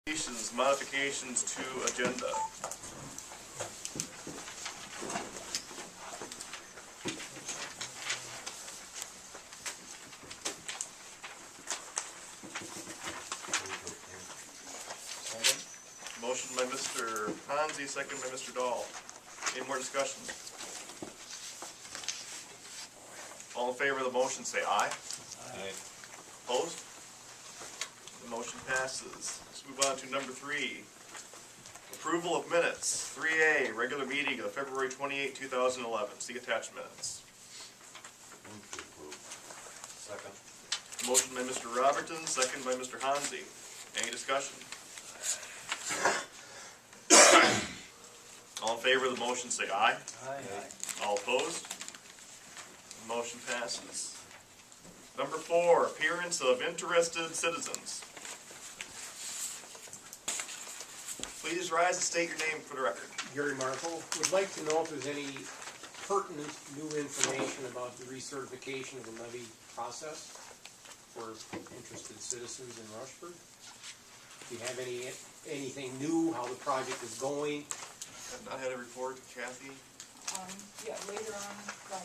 Modifications to agenda. Motion by Mr. Hansi, second by Mr. Dahl. Any more discussion? All in favor of the motion say aye. Aye. Opposed? The motion passes. Let's move on to number 3. Approval of minutes. 3A, regular meeting of February 28, 2011. See attached minutes. Move to approve. Second. Motion by Mr. Robertson, second by Mr. Hansi. Any discussion? All in favor of the motion say aye. Aye. All opposed? The motion passes. Number 4, appearance of interested citizens. Please rise and state your name for the record. Gary Marple. Would like to know if there's any pertinent new information about the recertification of the levy process for interested citizens in Rushford. Do you have anything new, how the project is going? I've not had a report, Kathy. Yeah, later on,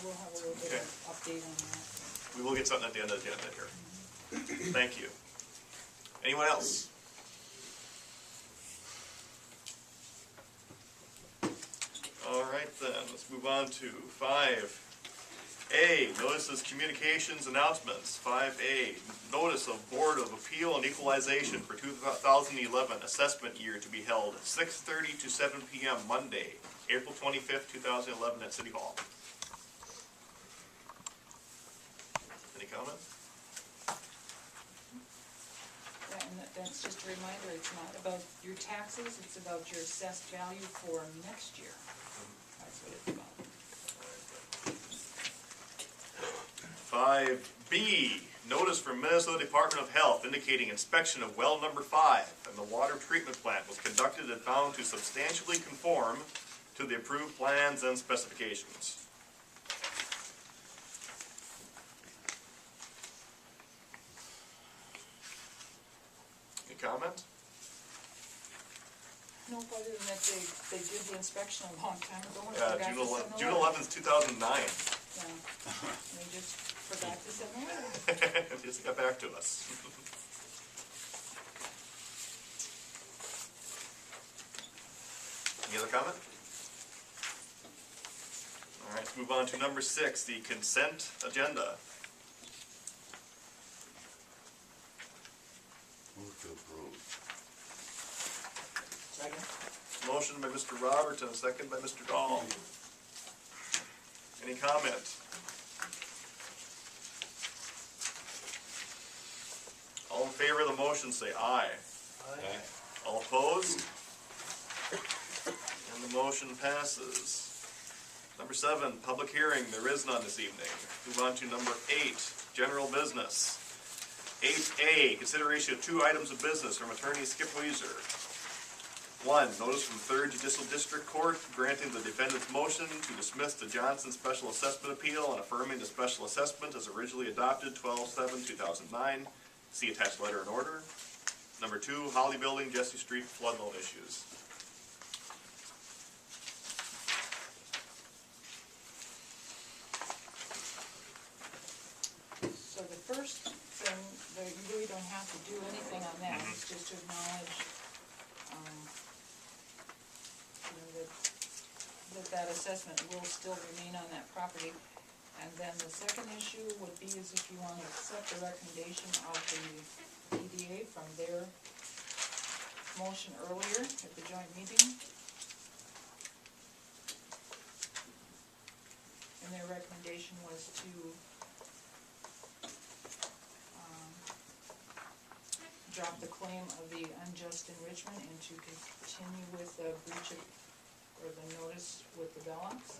we'll have a little bit of update on that. We will get something at the end of the agenda here. Thank you. Anyone else? All right then, let's move on to 5A, notices, communications, announcements. 5A, notice of Board of Appeal and Equalization for 2011 assessment year to be held 6:30 to 7 p.m. Monday, April 25th, 2011 at City Hall. Any comment? Yeah, and that's just a reminder, it's not about your taxes, it's about your assessed value for next year. That's what it's about. 5B, notice from Minnesota Department of Health indicating inspection of well number 5 and the water treatment plant was conducted and found to substantially conform to the approved plans and specifications. Any comment? Nope, other than that they did the inspection a long time ago and Yeah, forgot to send the June letter. 11th, 2009. Yeah, they just forgot to send the letter. It just got back to us. Any other comment? All right, let's move on to number 6, the consent agenda. Move to approve. Second. Motion by Mr. Robertson, second by Mr. Dahl. Any comment? All in favor of the motion say aye. Aye. All opposed? And the motion passes. Number 7, public hearing. There is none this evening. Move on to number 8, general business. 8A, consideration of 2 items of business from Attorney Skip Weiser. 1, notice from 3rd Judicial District Court granting the defendant's motion to dismiss the Johnson Special Assessment Appeal and affirming the special assessment as originally adopted 12/7/2009. See attached letter and order. Number 2, Holly Building, Jesse Street flood loan issues. So the first thing, you really don't have to do anything on that, it's just to acknowledge, that assessment will still remain on that property. And then the second issue would be is if you want to accept the recommendation of the EDA from their motion earlier at the joint meeting. And their recommendation was to drop the claim of the unjust enrichment and to continue with the breach of, or the notice with the Bellocs.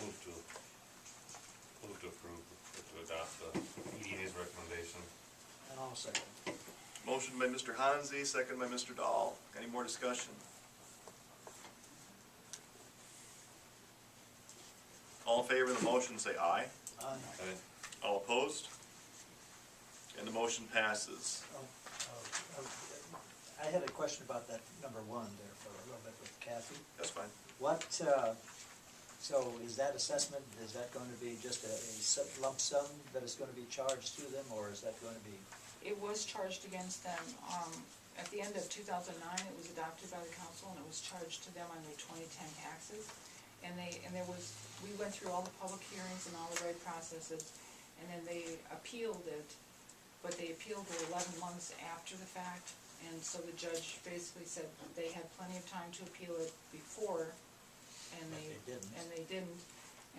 Move to approve, to adopt the EDA's recommendation. And I'll second. Motion by Mr. Hansi, second by Mr. Dahl. Any more discussion? All in favor of the motion say aye. Aye. Aye. All opposed? And the motion passes. I had a question about that number one there for a little bit with Kathy. That's fine. What, so is that assessment, is that going to be just a lump sum that is going to be charged to them, or is that going to be? It was charged against them, at the end of 2009, it was adopted by the council, and it was charged to them on their 2010 taxes. And we went through all the public hearings and all the right processes, and then they appealed it, but they appealed it 11 months after the fact, and so the judge basically said they had plenty of time to appeal it before, and they didn't,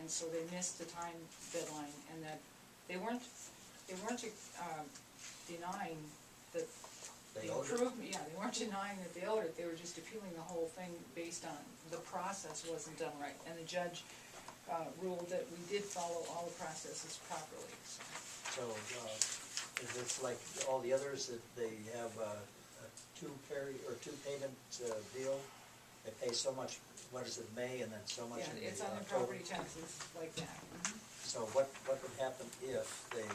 and so they missed the time deadline, and that they weren't denying that They the owed it? improvement, yeah, they weren't denying that they owed it, they were just appealing the whole thing based on the process wasn't done right, and the judge ruled that we did follow all the processes properly, so. So, is it like all the others that they have a two payment deal? They pay so much, what is it, May, and then so much in Yeah, it's on the October? property taxes like that. Mhm. So what would happen if they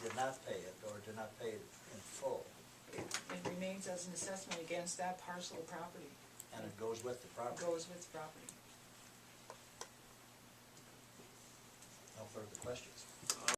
did not pay it, or did not pay it in full, It remains as an assessment against that parcel of property. and it goes with the It property? goes with the property. No further questions?